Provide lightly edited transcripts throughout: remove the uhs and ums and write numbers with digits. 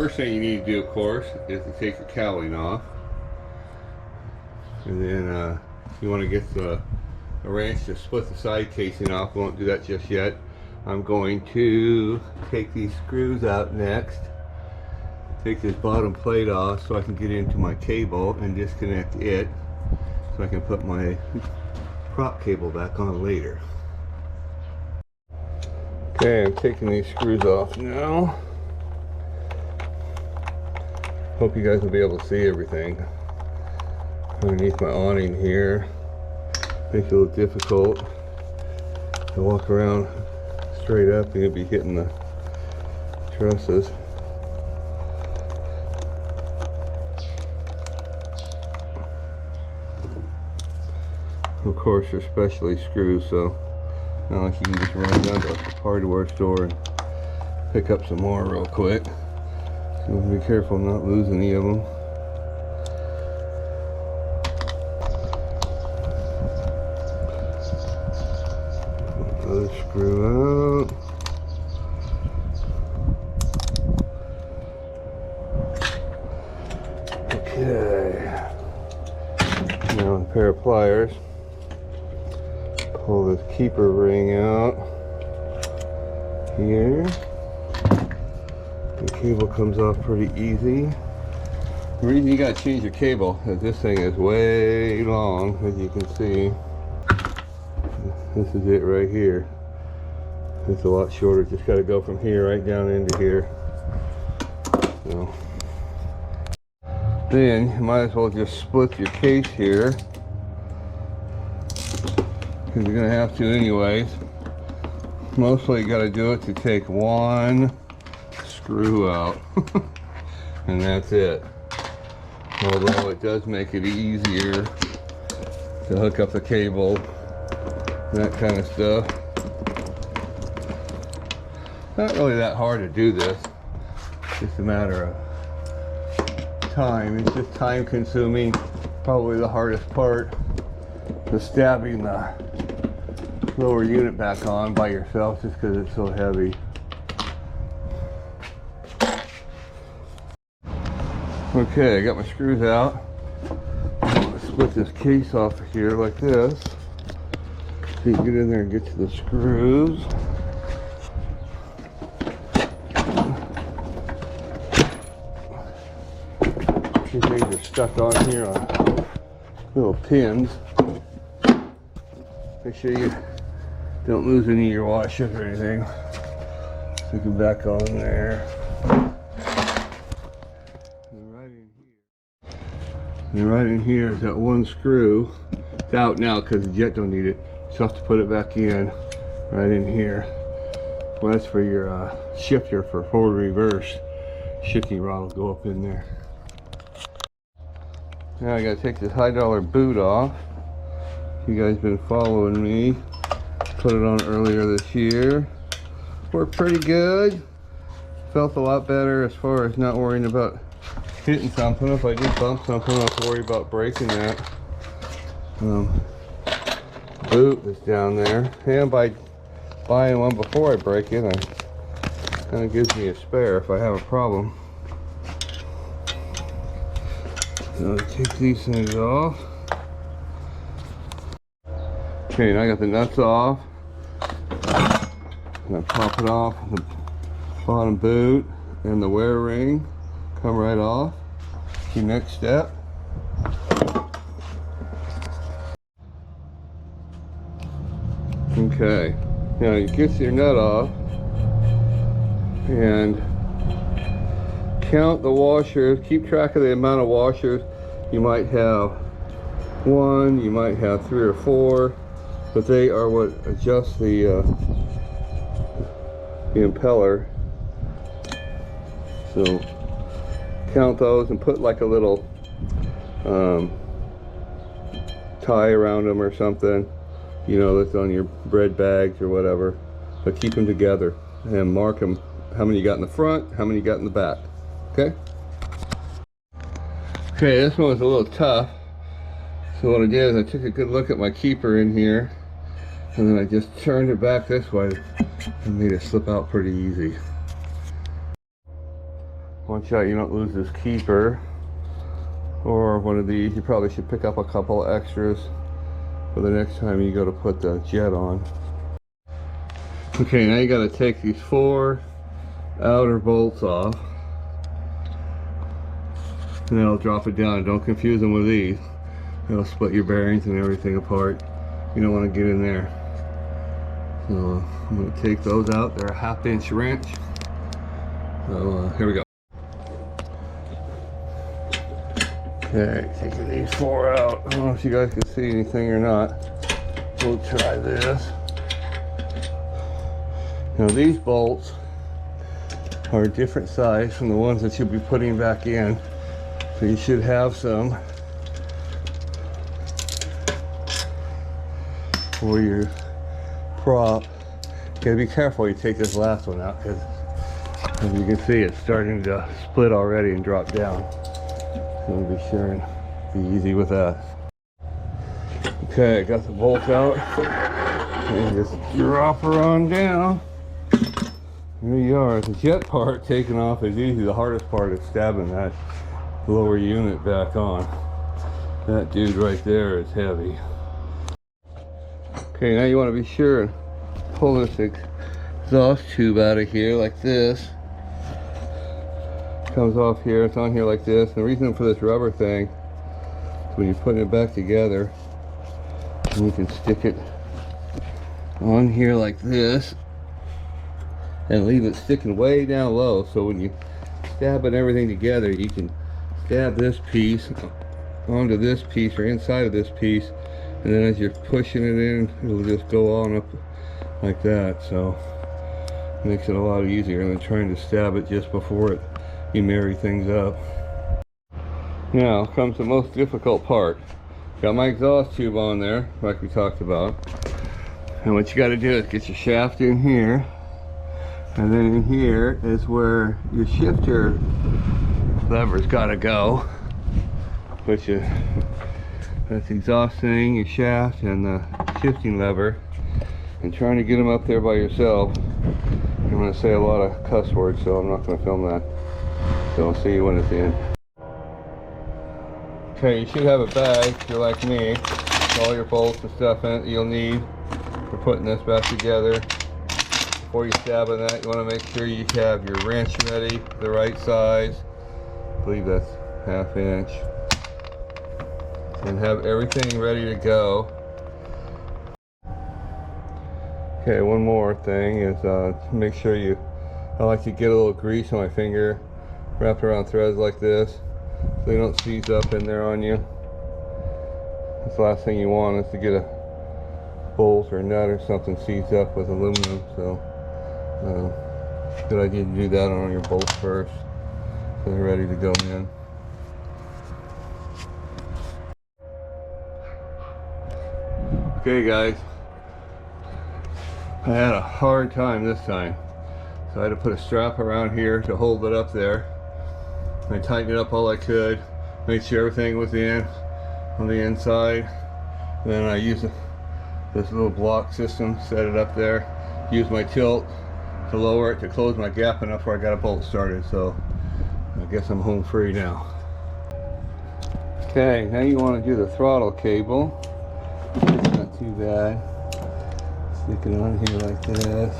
first thing you need to do, of course, is to take the cowling off. And then you want to get the wrench to split the side casing off. We won't do that just yet. I'm going to take these screws out next. Take this bottom plate off so I can get into my cable and disconnect it so I can put my prop cable back on later. Okay, I'm taking these screws off now. Hope you guys will be able to see everything. Underneath my awning here. Makes it a little difficult to walk around straight up and you'll be hitting the trusses. Of course, they're specially screws, so not like you can just run down to a hardware store and pick up some more real quick. So be careful not losing any of them. Another screw out. Okay. Now a pair of pliers. Pull this keeper ring out here. The cable comes off pretty easy. The reason you gotta change your cable is this thing is way long, as you can see. This is it right here. It's a lot shorter. Just gotta go from here right down into here. So then you might as well just split your case here, because you're gonna have to anyways. Mostly you gotta do it to take one screw out and that's it. Although it does make it easier to hook up the cable, that kind of stuff. Not really that hard to do this, it's just a matter of time. It's just time consuming. Probably the hardest part is stabbing the lower unit back on by yourself just because it's so heavy. Okay, I got my screws out. I'm going to split this case off of here like this so you can get in there and get to the screws. These things are stuck on here on little pins. Make sure you don't lose any of your washers or anything. Stick it back on there. And right in here is that one screw. It's out now because the jet don't need it. So have to put it back in right in here. Well, that's for your shifter for forward reverse. Shifting rod will go up in there. Now I gotta take this high dollar boot off. You guys been following me. Put it on earlier this year. Worked pretty good. Felt a lot better as far as not worrying about hitting something. If I did bump something, I don't have to worry about breaking that. Boot is down there. And by buying one before I break it, it kind of gives me a spare if I have a problem. So take these things off. Okay, now I got the nuts off. And I pop it off the bottom boot and the wear ring. Come right off. The next step. Okay, now you get your nut off and count the washers. Keep track of the amount of washers. You might have one, you might have 3 or 4, but they are what adjust the impeller. So count those and put like a little tie around them or something, you know, that's on your bread bags or whatever, but keep them together and mark them, how many you got in the front, how many you got in the back. Okay, this one was a little tough, so what I did is I took a good look at my keeper in here and then I just turned it back this way and made it slip out pretty easy. Watch out you don't lose this keeper or one of these. You probably should pick up a couple extras for the next time you go to put the jet on. Okay, now you got to take these 4 outer bolts off, and then I'll drop it down. Don't confuse them with these. It'll split your bearings and everything apart. You don't want to get in there. So I'm going to take those out. They're a 1/2 inch wrench. So here we go. Okay, taking these 4 out. I don't know if you guys can see anything or not. We'll try this. Now these bolts are a different size from the ones that you'll be putting back in. So you should have some for your prop. You gotta be careful you take this last one out, because as you can see it's starting to split already and drop down. So be sure and be easy with that. Okay, got the bolt out. And just drop her on down. Here you are. The jet part taken off is easy. The hardest part is stabbing that lower unit back on. That dude right there is heavy. Okay, now you want to be sure and pull this exhaust tube out of here like this. Comes off here, it's on here like this. And the reason for this rubber thing is when you're putting it back together, and you can stick it on here like this and leave it sticking way down low, so when you stab it everything together, you can stab this piece onto this piece or inside of this piece, and then as you're pushing it in, it'll just go on up like that. So it makes it a lot easier than trying to stab it just before you marry things up. Now comes the most difficult part. Got my exhaust tube on there like we talked about, and what you got to do is get your shaft in here, and then in here is where your shifter lever's got to go. That's the exhaust thing, your shaft, and the shifting lever. And trying to get them up there by yourself, I'm going to say a lot of cuss words, so I'm not going to film that. So I'll see you when it's in. Okay, you should have a bag if you're like me, with all your bolts and stuff in it that you'll need for putting this back together. Before you stab on that, you want to make sure you have your wrench ready, the right size. I believe that's 1/2 inch. And have everything ready to go. Okay, one more thing is make sure I like to get a little grease on my finger, wrapped around threads like this, so they don't seize up in there on you. That's the last thing you want, is to get a bolt or a nut or something seized up with aluminum. So good idea to do that on your bolts first, so they're ready to go in. Okay guys, I had a hard time this time, so I had to put a strap around here to hold it up there. I tightened it up all I could, made sure everything was in on the inside. And then I used this little block system, set it up there, used my tilt to lower it to close my gap enough where I got a bolt started. So I guess I'm home free now. Okay, now you want to do the throttle cable. It's not too bad. Stick it on here like this.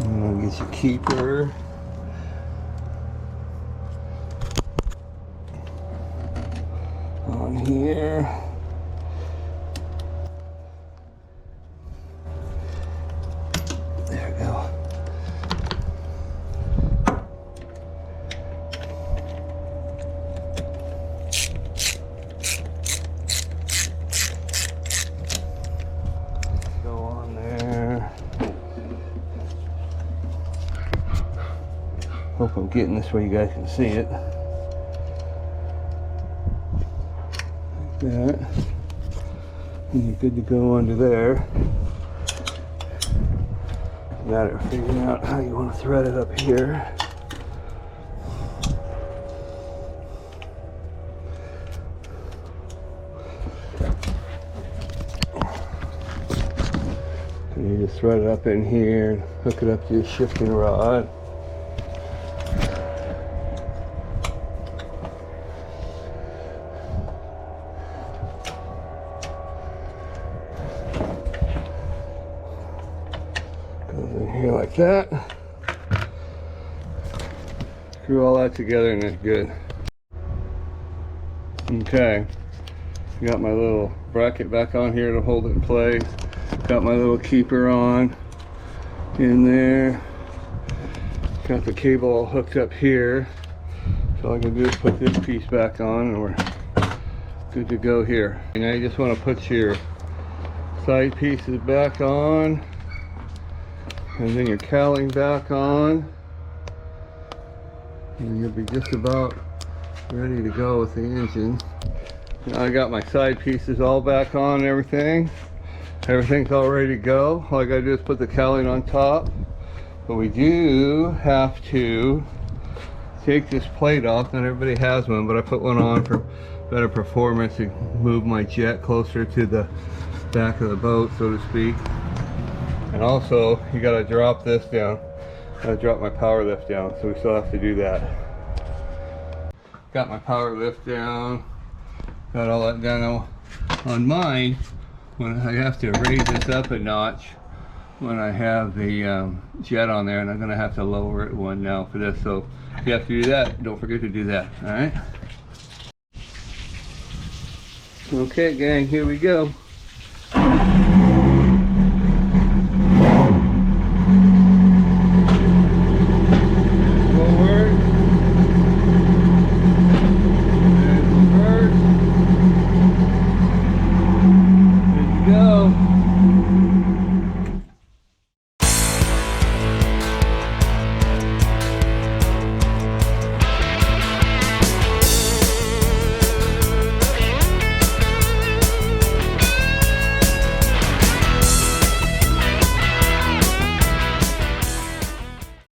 And get your keeper. On here. There we go. Go on there. Hope I'm getting this where you guys can see it. That, and you're good to go under there. Matter of figuring out how you want to thread it up here. thread it up in here and hook it up to your shifting rod. Goes in here like that. Screw all that together and it's good. Okay, got my little bracket back on here to hold it in place. Got my little keeper on in there. Got the cable all hooked up here. So all I can do is put this piece back on and we're good to go here. And now you just want to put your side pieces back on and then your cowling back on. And you'll be just about ready to go with the engine. Now I got my side pieces all back on and everything. Everything's all ready to go. All I gotta do is put the cowling on top. But we do have to take this plate off. Not everybody has one, but I put one on for better performance to move my jet closer to the back of the boat, so to speak. And also, you gotta drop this down. I gotta drop my power lift down, so we still have to do that. Got my power lift down. Got all that down. Now, on mine, when I have to raise this up a notch, when I have the jet on there, and I'm gonna have to lower it one now for this. So if you have to do that, don't forget to do that, all right? Okay, gang, here we go.